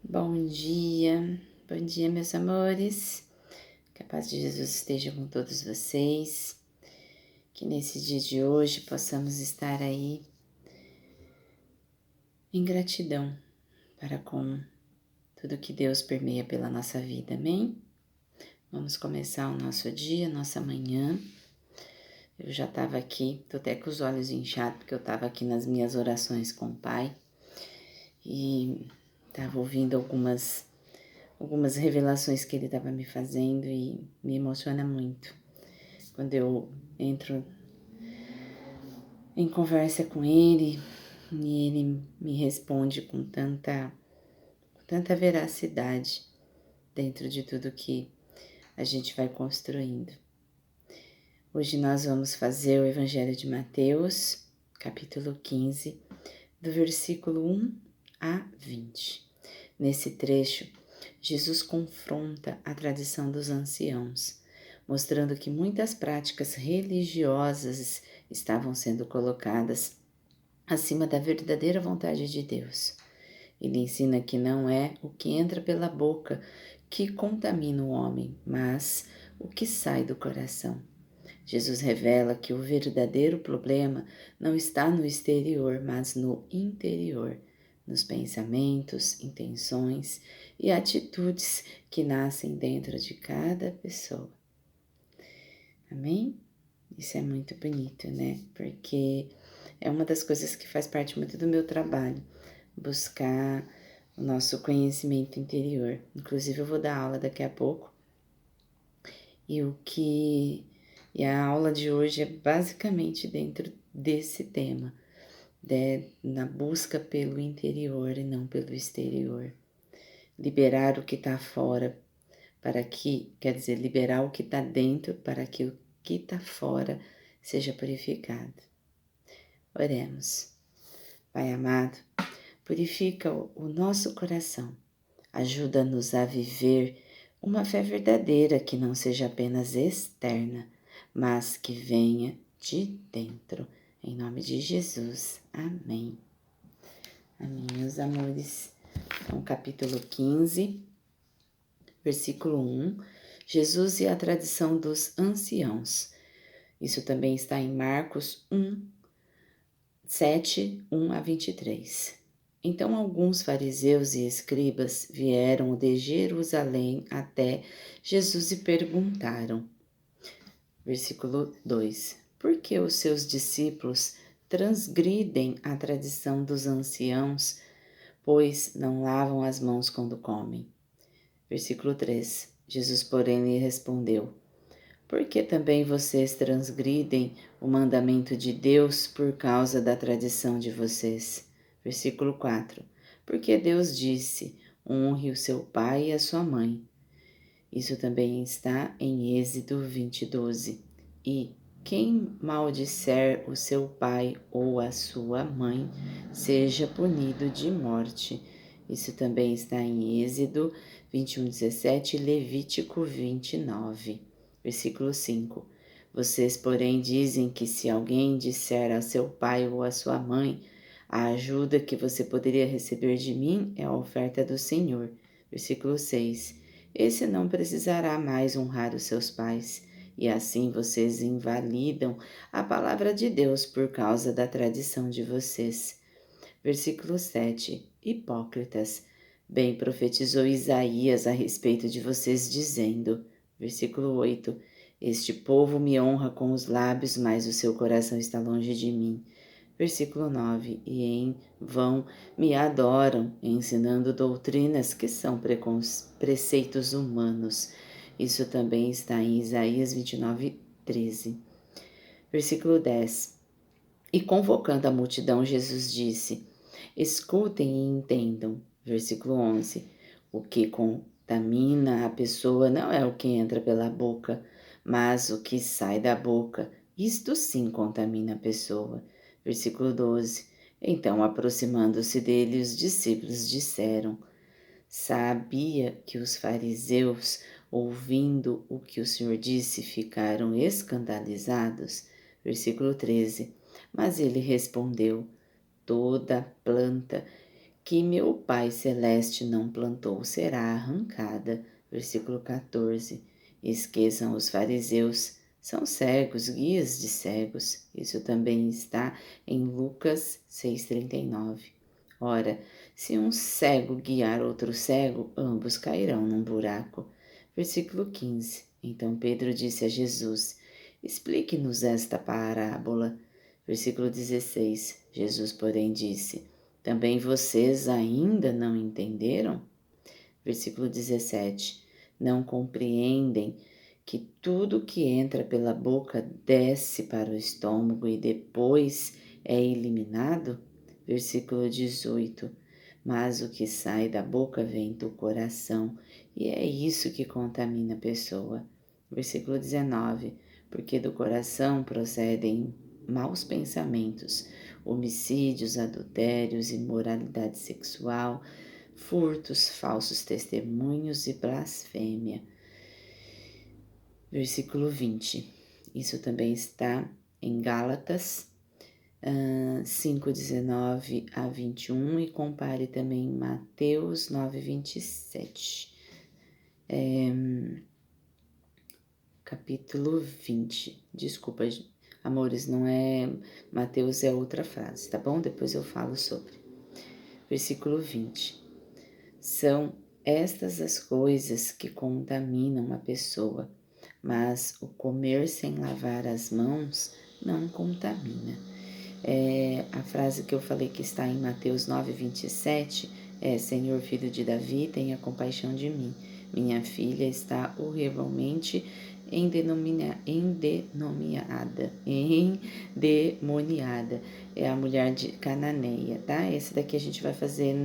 Bom dia, meus amores. Que a paz de Jesus esteja com todos vocês. Que nesse dia de hoje possamos estar aí em gratidão para com tudo que Deus permeia pela nossa vida, amém? Vamos começar o nosso dia, nossa manhã. Eu já estava aqui, tô até com os olhos inchados, porque eu estava aqui nas minhas orações com o Pai e estava ouvindo algumas revelações que ele estava me fazendo e me emociona muito quando eu entro em conversa com ele e ele me responde com tanta veracidade dentro de tudo que a gente vai construindo. Hoje nós vamos fazer o Evangelho de Mateus, capítulo 15, do versículo 1 a 20. Nesse trecho, Jesus confronta a tradição dos anciãos, mostrando que muitas práticas religiosas estavam sendo colocadas acima da verdadeira vontade de Deus. Ele ensina que não é o que entra pela boca que contamina o homem, mas o que sai do coração. Jesus revela que o verdadeiro problema não está no exterior, mas no interior, nos pensamentos, intenções e atitudes que nascem dentro de cada pessoa. Amém? Isso é muito bonito, né? Porque é uma das coisas que faz parte muito do meu trabalho, buscar o nosso conhecimento interior. Inclusive, eu vou dar aula daqui a pouco. E a aula de hoje é basicamente dentro desse tema, na busca pelo interior e não pelo exterior. Liberar o que está fora liberar o que está dentro para que o que está fora seja purificado. Oremos. Pai amado, purifica o nosso coração. Ajuda-nos a viver uma fé verdadeira que não seja apenas externa, mas que venha de dentro. Em nome de Jesus. Amém. Amém, meus amores. Então, capítulo 15, versículo 1. Jesus e a tradição dos anciãos. Isso também está em Marcos 7, 1 a 23. Então alguns fariseus e escribas vieram de Jerusalém até Jesus e perguntaram, versículo 2, por que os seus discípulos transgridem a tradição dos anciãos, pois não lavam as mãos quando comem? Versículo 3, Jesus, porém, lhe respondeu, por que também vocês transgridem o mandamento de Deus por causa da tradição de vocês? Versículo 4. Porque Deus disse, honre o seu pai e a sua mãe. Isso também está em Êxodo 20:12. E quem maldisser o seu pai ou a sua mãe, seja punido de morte. Isso também está em Êxodo 21:17 e Levítico 29. Versículo 5. Vocês, porém, dizem que se alguém disser a seu pai ou a sua mãe, a ajuda que você poderia receber de mim é a oferta do Senhor. Versículo 6. Esse não precisará mais honrar os seus pais, e assim vocês invalidam a palavra de Deus por causa da tradição de vocês. Versículo 7. Hipócritas, bem profetizou Isaías a respeito de vocês, dizendo, versículo 8, este povo me honra com os lábios, mas o seu coração está longe de mim. Versículo 9, e em vão me adoram, ensinando doutrinas que são preceitos humanos. Isso também está em Isaías 29:13. Versículo 10, e convocando a multidão, Jesus disse, escutem e entendam. Versículo 11, o que contamina a pessoa não é o que entra pela boca, mas o que sai da boca. Isto sim contamina a pessoa. Versículo 12, então aproximando-se dele, os discípulos disseram, sabia que os fariseus, ouvindo o que o Senhor disse, ficaram escandalizados? Versículo 13, mas ele respondeu, toda planta que meu Pai Celeste não plantou será arrancada. Versículo 14. Esqueçam os fariseus, são cegos, guias de cegos. Isso também está em Lucas 6,39. Ora, se um cego guiar outro cego, ambos cairão num buraco. Versículo 15. Então Pedro disse a Jesus: Explique-nos esta parábola. Versículo 16. Jesus, porém, disse: Também vocês ainda não entenderam? Versículo 17. Não compreendem que tudo que entra pela boca desce para o estômago e depois é eliminado? Versículo 18. Mas o que sai da boca vem do coração, e é isso que contamina a pessoa. Versículo 19. Porque do coração procedem maus pensamentos, homicídios, adultérios, imoralidade sexual, furtos, falsos testemunhos e blasfêmia. Versículo 20. Isso também está em Gálatas 5:19 a 21 e compare também Mateus 9:27. Capítulo 20. Desculpa, amores, não é Mateus, é outra frase, tá bom? Depois eu falo sobre. Versículo 20. São estas as coisas que contaminam a pessoa, mas o comer sem lavar as mãos não contamina. A frase que eu falei que está em Mateus 9:27 é: Senhor, filho de Davi, tenha compaixão de mim. Minha filha está horrivelmente endemoniada. É a mulher de Cananeia, tá? Esse daqui a gente vai fazer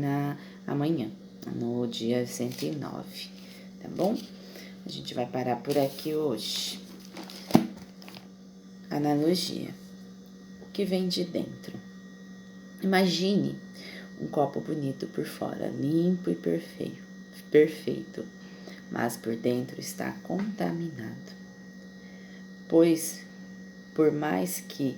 amanhã, no dia 109, tá bom? A gente vai parar por aqui hoje. Analogia. O que vem de dentro? Imagine um copo bonito por fora, limpo e perfeito, mas por dentro está contaminado. Pois, por mais que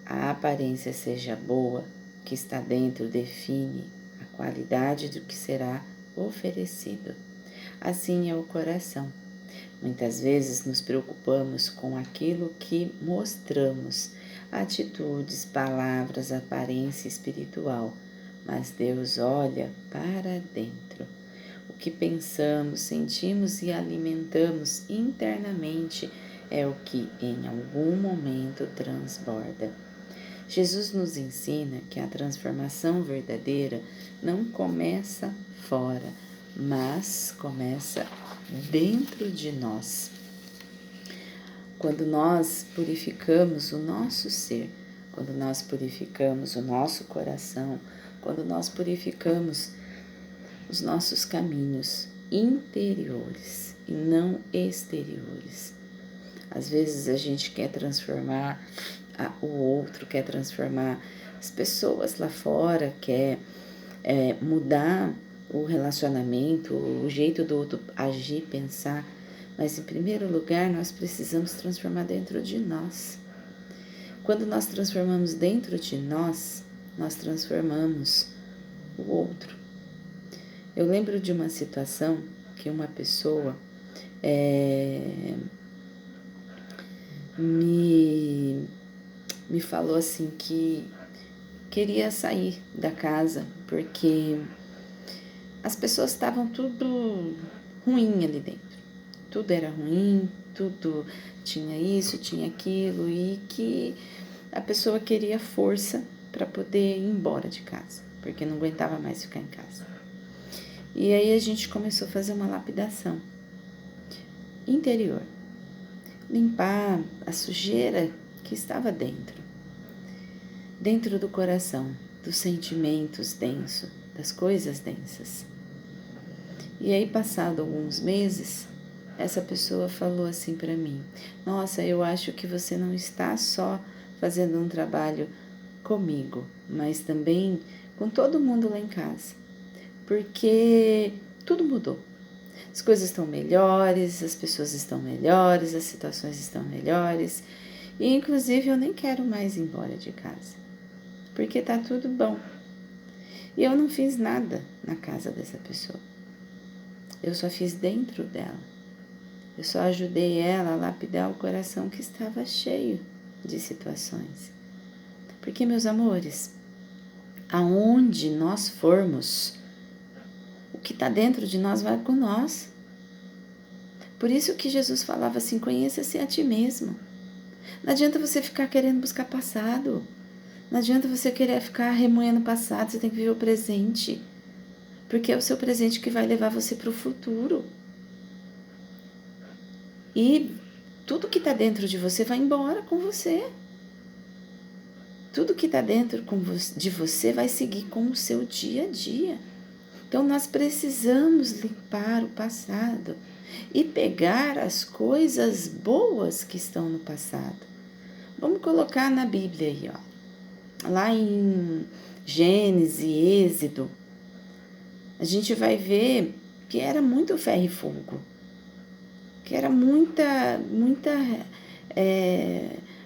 a aparência seja boa, o que está dentro define a qualidade do que será oferecido. Assim é o coração. Muitas vezes nos preocupamos com aquilo que mostramos, atitudes, palavras, aparência espiritual, mas Deus olha para dentro. O que pensamos, sentimos e alimentamos internamente é o que em algum momento transborda. Jesus nos ensina que a transformação verdadeira não começa fora, mas começa dentro de nós. Quando nós purificamos o nosso ser, quando nós purificamos o nosso coração, quando nós purificamos os nossos caminhos interiores e não exteriores. Às vezes a gente quer transformar o outro, quer transformar as pessoas lá fora, quer mudar o relacionamento, o jeito do outro agir, pensar, mas em primeiro lugar nós precisamos transformar dentro de nós. Quando nós transformamos dentro de nós, nós transformamos o outro. Eu lembro de uma situação que uma pessoa me falou assim que queria sair da casa porque as pessoas estavam tudo ruim ali dentro. Tudo era ruim, tudo tinha isso, tinha aquilo e que a pessoa queria força para poder ir embora de casa, porque não aguentava mais ficar em casa. E aí a gente começou a fazer uma lapidação interior, limpar a sujeira que estava dentro do coração, dos sentimentos densos, das coisas densas. E aí, passado alguns meses, essa pessoa falou assim para mim: Nossa, eu acho que você não está só fazendo um trabalho comigo, mas também com todo mundo lá em casa, porque tudo mudou. As coisas estão melhores, as pessoas estão melhores, as situações estão melhores e inclusive eu nem quero mais ir embora de casa, porque tá tudo bom. E eu não fiz nada na casa dessa pessoa. Eu só fiz dentro dela. Eu só ajudei ela a lapidar o coração que estava cheio de situações. Porque, meus amores, aonde nós formos, o que está dentro de nós vai com nós. Por isso que Jesus falava assim, conheça-se a ti mesmo. Não adianta você ficar querendo buscar passado. Não adianta você querer ficar remoendo passado, você tem que viver o presente. Porque é o seu presente que vai levar você para o futuro. E tudo que está dentro de você vai embora com você. Tudo que está dentro de você vai seguir com o seu dia a dia. Então nós precisamos limpar o passado e pegar as coisas boas que estão no passado. Vamos colocar na Bíblia aí, ó. Lá em Gênesis, Êxodo, a gente vai ver que era muito ferro e fogo, que era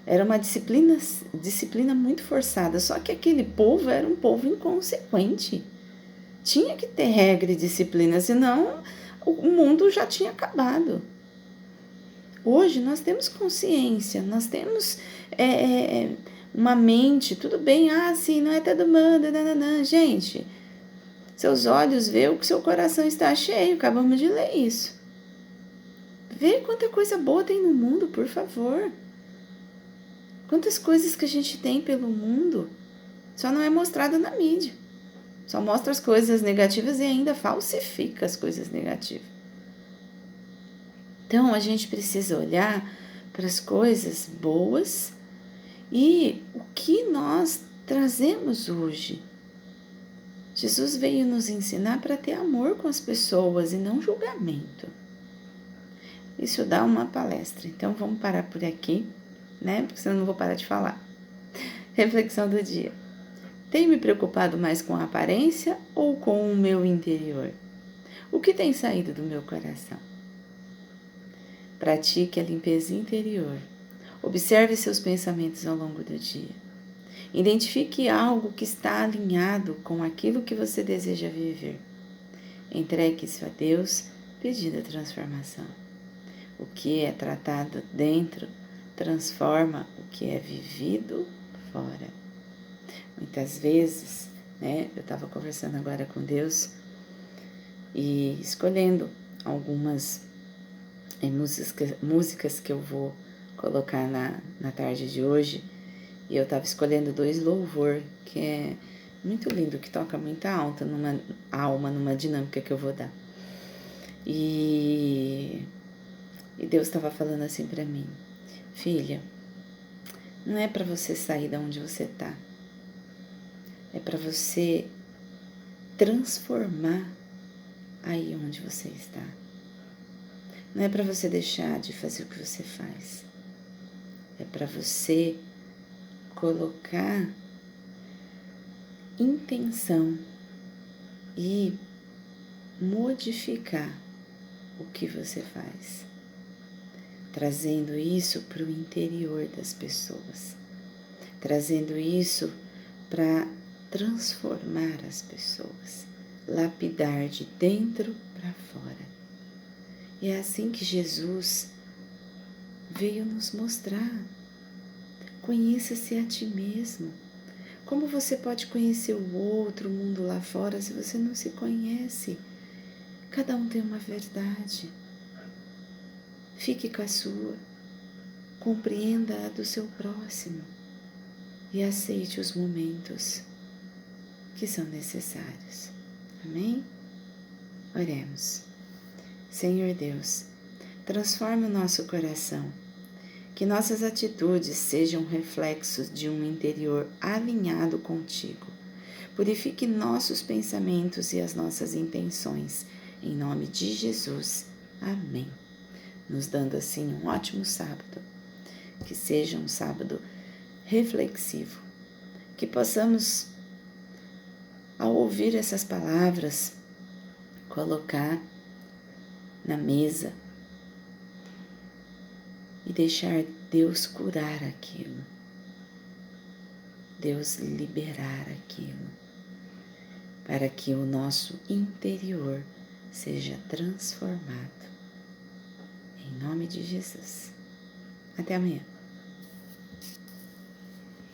era uma disciplina muito forçada. Só que aquele povo era um povo inconsequente. Tinha que ter regra e disciplina, senão o mundo já tinha acabado. Hoje nós temos consciência, nós temos uma mente, tudo bem, sim, não é todo mundo, nananã. Gente, seus olhos vê o que seu coração está cheio, acabamos de ler isso. Vê quanta coisa boa tem no mundo, por favor. Quantas coisas que a gente tem pelo mundo, só não é mostrada na mídia. Só mostra as coisas negativas e ainda falsifica as coisas negativas. Então, a gente precisa olhar para as coisas boas e o que nós trazemos hoje. Jesus veio nos ensinar para ter amor com as pessoas e não julgamento. Isso dá uma palestra. Então, vamos parar por aqui, né? Porque senão eu não vou parar de falar. Reflexão do dia. Tenho me preocupado mais com a aparência ou com o meu interior? O que tem saído do meu coração? Pratique a limpeza interior. Observe seus pensamentos ao longo do dia. Identifique algo que está alinhado com aquilo que você deseja viver. Entregue isso a Deus, pedindo a transformação. O que é tratado dentro transforma o que é vivido fora. Muitas vezes, né, eu estava conversando agora com Deus e escolhendo algumas músicas que eu vou colocar na tarde de hoje. E eu estava escolhendo 2 louvor, que é muito lindo, que toca muita alma numa dinâmica que eu vou dar. E Deus estava falando assim para mim, filha, não é para você sair da onde você está, é para você transformar aí onde você está. Não é para você deixar de fazer o que você faz, é para você colocar intenção e modificar o que você faz, trazendo isso para o interior das pessoas, trazendo isso para transformar as pessoas, lapidar de dentro para fora. E é assim que Jesus veio nos mostrar. Conheça-se a ti mesmo. Como você pode conhecer o outro, o mundo lá fora, se você não se conhece? Cada um tem uma verdade. Fique com a sua. Compreenda a do seu próximo. E aceite os momentos que são necessários. Amém? Oremos. Senhor Deus, transforme o nosso coração. Que nossas atitudes sejam reflexos de um interior alinhado contigo. Purifique nossos pensamentos e as nossas intenções. Em nome de Jesus. Amém. Nos dando assim um ótimo sábado. Que seja um sábado reflexivo. Que possamos, ao ouvir essas palavras, colocar na mesa e deixar Deus curar aquilo, Deus liberar aquilo, para que o nosso interior seja transformado. Em nome de Jesus. Até amanhã.